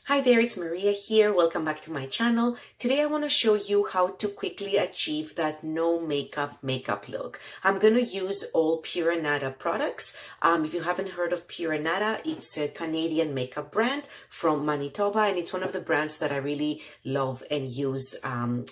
Hi there, it's Maria here. Welcome back to my channel. Today I want to show you how to quickly achieve that no makeup look. I'm going to use all Pure Anada products. If you haven't heard of Pure Anada, it's a Canadian makeup brand from Manitoba, and it's one of the brands that I really love and use, from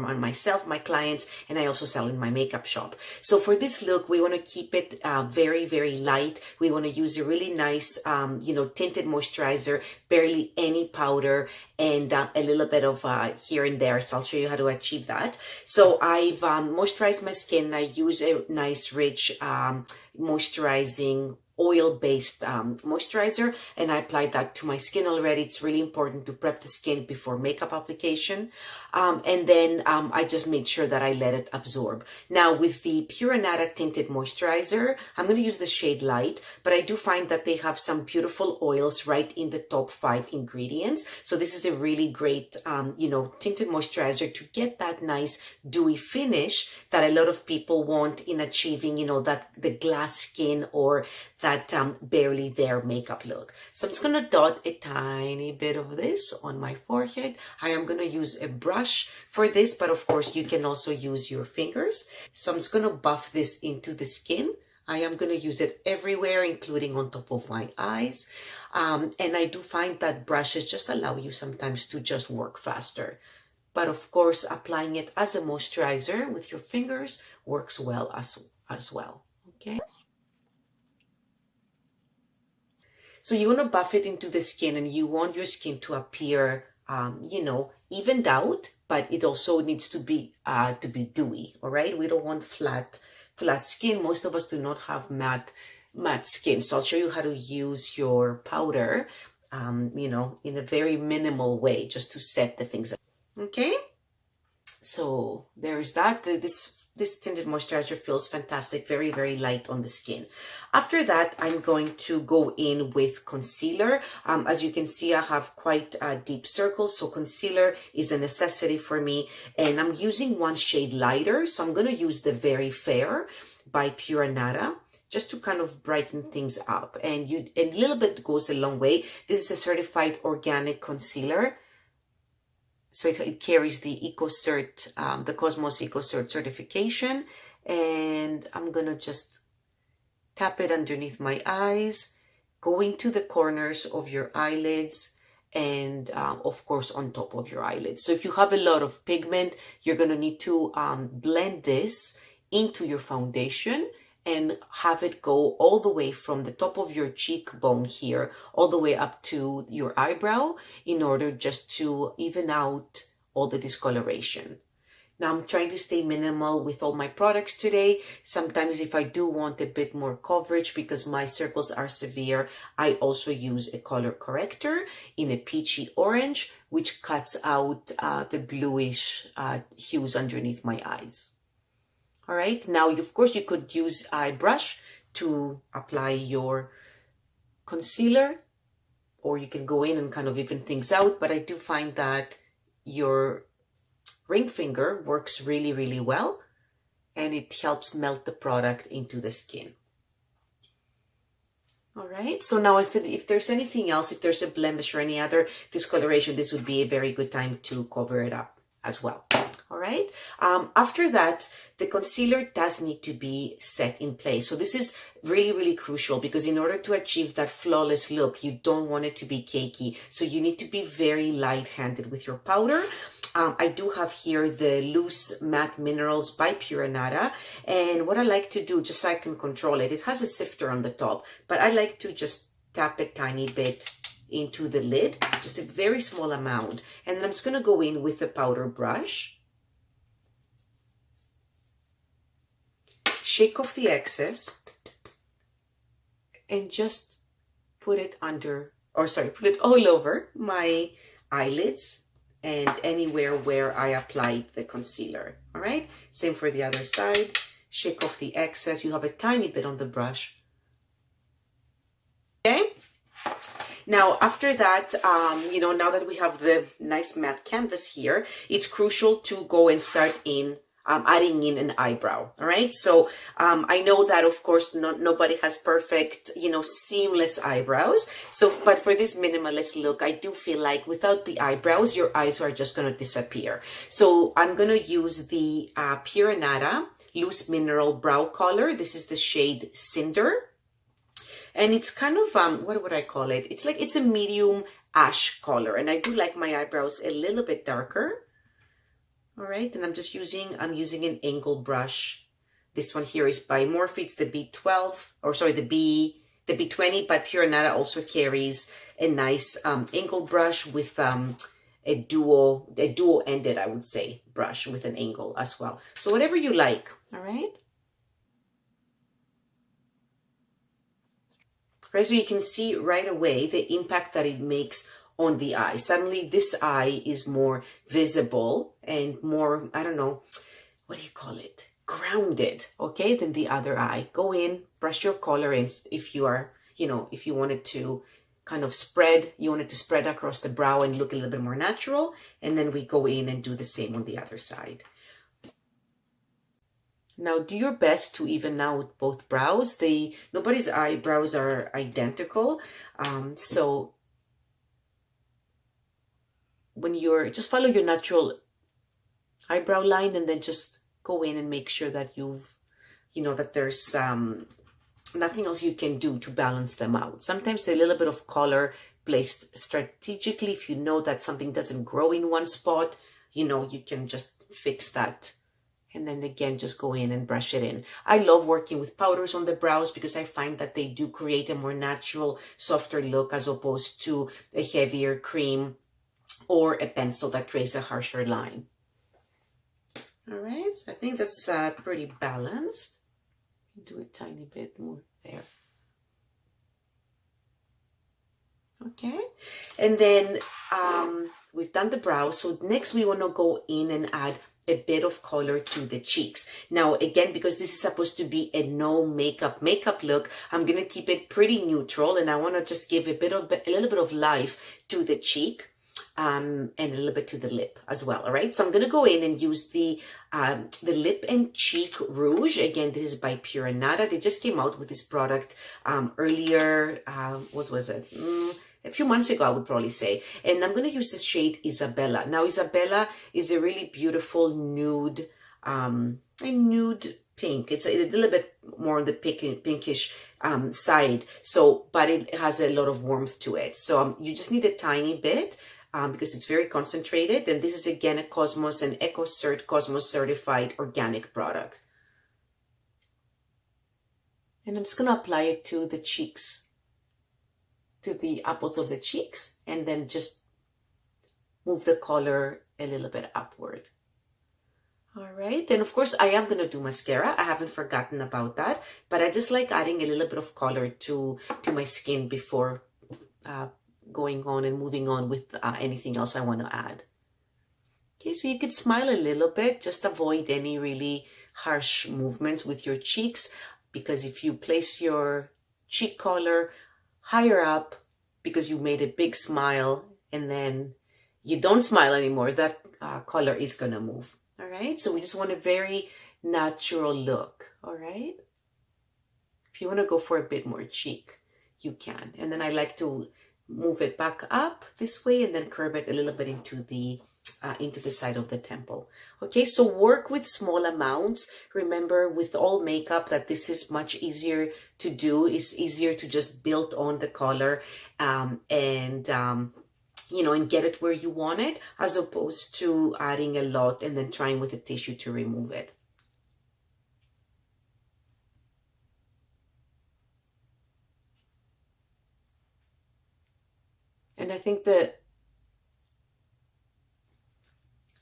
on myself, my clients, and I also sell in my makeup shop. So for this look, we want to keep it very, very light. We want to use a really nice, tinted moisturizer, barely any powder, and a little bit of here and there. So I'll show you how to achieve that. So I've moisturized my skin. I use a nice rich moisturizing oil-based moisturizer, and I applied that to my skin already. It's really important to prep the skin before makeup application, and then I just made sure that I let it absorb. Now with the Pure Anada tinted moisturizer, I'm going to use the shade Light, but I do find that they have some beautiful oils right in the top 5 ingredients. So this is a really great tinted moisturizer to get that nice dewy finish that a lot of people want in achieving that the glass skin or that barely there makeup look. So I'm just going to dot a tiny bit of this on my forehead. I am going to use a brush for this, but of course you can also use your fingers. So I'm just going to buff this into the skin. I am going to use it everywhere, including on top of my eyes. And I do find that brushes just allow you sometimes to just work faster. But of course, applying it as a moisturizer with your fingers works well as well. Okay. So you want to buff it into the skin, and you want your skin to appear, evened out, but it also needs to be dewy. All right. We don't want flat skin. Most of us do not have matte skin. So I'll show you how to use your powder, in a very minimal way, just to set the things up. Okay. So there is that. This tinted moisturizer feels fantastic, very, very light on the skin. After that, I'm going to go in with concealer. As you can see, I have quite deep circles, so concealer is a necessity for me. And I'm using one shade lighter, so I'm going to use the Very Fair by Pure Anada, just to kind of brighten things up. And a little bit goes a long way. This is a certified organic concealer. So it carries the EcoCert, the Cosmos EcoCert certification. And I'm going to just tap it underneath my eyes, going to the corners of your eyelids, and of course on top of your eyelids. So if you have a lot of pigment, you're going to need to blend this into your foundation and have it go all the way from the top of your cheekbone here, all the way up to your eyebrow, in order just to even out all the discoloration. Now I'm trying to stay minimal with all my products today. Sometimes if I do want a bit more coverage because my circles are severe, I also use a color corrector in a peachy orange, which cuts out the bluish hues underneath my eyes. All right, now, of course, you could use a brush to apply your concealer, or you can go in and kind of even things out. But I do find that your ring finger works really, really well, and it helps melt the product into the skin. All right, so now if there's anything else, if there's a blemish or any other discoloration, this would be a very good time to cover it up as well. All right. After that, the concealer does need to be set in place. So this is really, really crucial, because in order to achieve that flawless look, you don't want it to be cakey. So you need to be very light-handed with your powder. I do have here the Loose Matte Minerals by Pure Anada. And what I like to do, just so I can control it, it has a sifter on the top, but I like to just tap a tiny bit into the lid, just a very small amount. And then I'm just going to go in with the powder brush. Shake off the excess and just put it put it all over my eyelids and anywhere where I applied the concealer. All right, same for the other side. Shake off the excess. You have a tiny bit on the brush. Okay. Now, after that, now that we have the nice matte canvas here, it's crucial to go and start in adding in an eyebrow. All right. So I know that, of course, nobody has perfect, seamless eyebrows. So, but for this minimalist look, I do feel like without the eyebrows, your eyes are just going to disappear. So I'm going to use the Pure Anada Loose Mineral Brow Color. This is the shade Cinder. And it's kind of, what would I call it? It's a medium ash color. And I do like my eyebrows a little bit darker. All right, and I'm using an angled brush. This one here is by Morphe. It's the B12, or sorry, the B20, but Pure Anada also carries a nice angled brush with a dual ended, I would say, brush with an angle as well. So whatever you like, all right? Right, so you can see right away the impact that it makes on the eye. Suddenly this eye is more visible and more, I don't know, what do you call it? Grounded, okay, than the other eye. Go in, brush your color in if you are, if you wanted to kind of spread across the brow and look a little bit more natural. And then we go in and do the same on the other side. Now do your best to even out both brows. Nobody's eyebrows are identical. So when just follow your natural eyebrow line and then just go in and make sure that that there's nothing else you can do to balance them out. Sometimes a little bit of color placed strategically, if you know that something doesn't grow in one spot, you can just fix that. And then again, just go in and brush it in. I love working with powders on the brows because I find that they do create a more natural, softer look as opposed to a heavier cream or a pencil that creates a harsher line. All right, so I think that's pretty balanced. Do a tiny bit more there. Okay, and then we've done the brows. So next we want to go in and add a bit of color to the cheeks. Now, again, because this is supposed to be a no makeup look, I'm going to keep it pretty neutral, and I want to just give a little bit of life to the cheek. And a little bit to the lip as well. All right, so I'm going to go in and use the lip and cheek rouge. Again, this is by Pure Anada. They just came out with this product earlier. What was it? A few months ago, I would probably say. And I'm going to use this shade Isabella. Now, Isabella is a really beautiful nude, pink. It's a little bit more on the pinkish side. So, but it has a lot of warmth to it. So you just need a tiny bit. Because it's very concentrated. And this is again an EcoCert Cosmos certified organic product. And I'm just going to apply it to the cheeks, to the apples of the cheeks, and then just move the color a little bit upward. All right, and of course I am going to do mascara. I haven't forgotten about that, but I just like adding a little bit of color to my skin before going on and moving on with anything else I want to add. Okay, so you could smile a little bit, just avoid any really harsh movements with your cheeks, because if you place your cheek color higher up because you made a big smile and then you don't smile anymore, that color is going to move. All right, so we just want a very natural look. All right, if you want to go for a bit more cheek, you can. And then I like to move it back up this way and then curve it a little bit into the side of the temple. Okay, so work with small amounts. Remember, with all makeup, that this is much easier to do. It's easier to just build on the color and get it where you want it, as opposed to adding a lot and then trying with a tissue to remove it. And I think that,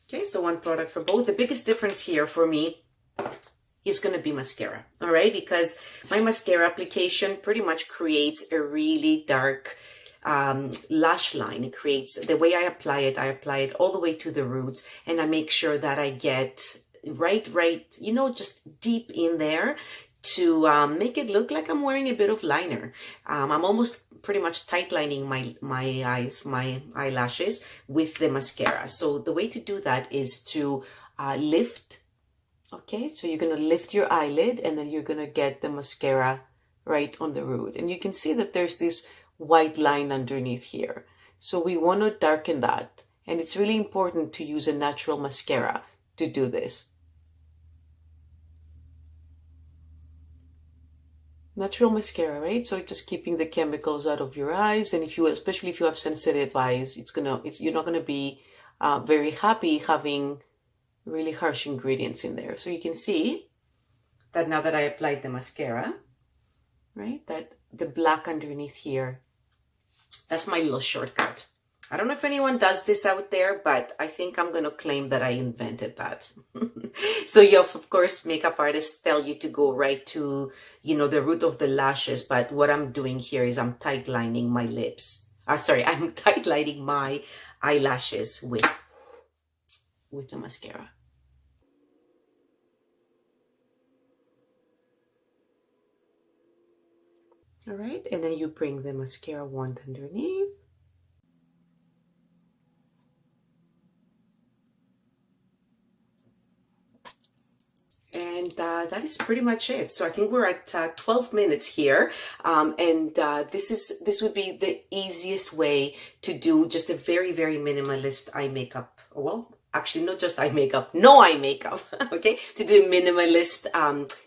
okay, so one product for both. The biggest difference here for me is going to be mascara, all right? Because my mascara application pretty much creates a really dark lash line. It creates, the way I apply it all the way to the roots, and I make sure that I get right, just deep in there to make it look like I'm wearing a bit of liner. I'm almost pretty much tight lining my eyelashes with the mascara. So the way to do that is to lift Okay, so you're going to lift your eyelid and then you're going to get the mascara right on the root. And you can see that there's this white line underneath here. So we want to darken that. And it's really important to use a natural mascara to do this. Natural mascara, right? So just keeping the chemicals out of your eyes. And if you, especially if you have sensitive eyes, you're not gonna be very happy having really harsh ingredients in there. So you can see that now that I applied the mascara, right? That the black underneath here, that's my little shortcut. I don't know if anyone does this out there, but I think I'm going to claim that I invented that. So you have, of course, makeup artists tell you to go right to, the root of the lashes. But what I'm doing here is I'm tight lining my lips. I'm tight lining my eyelashes with the mascara. All right, and then you bring the mascara wand underneath. And that is pretty much it. So I think we're at 12 minutes here. This would be the easiest way to do just a very, very minimalist eye makeup. Well, actually not just eye makeup, no eye makeup, okay? To do minimalist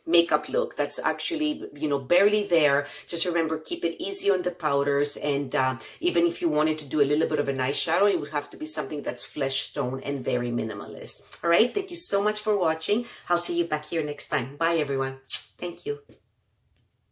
makeup look that's actually, barely there. Just remember, keep it easy on the powders. And even if you wanted to do a little bit of an eyeshadow, it would have to be something that's flesh tone and very minimalist. All right, thank you so much for watching. I'll see you back here next time. Bye, everyone. Thank you.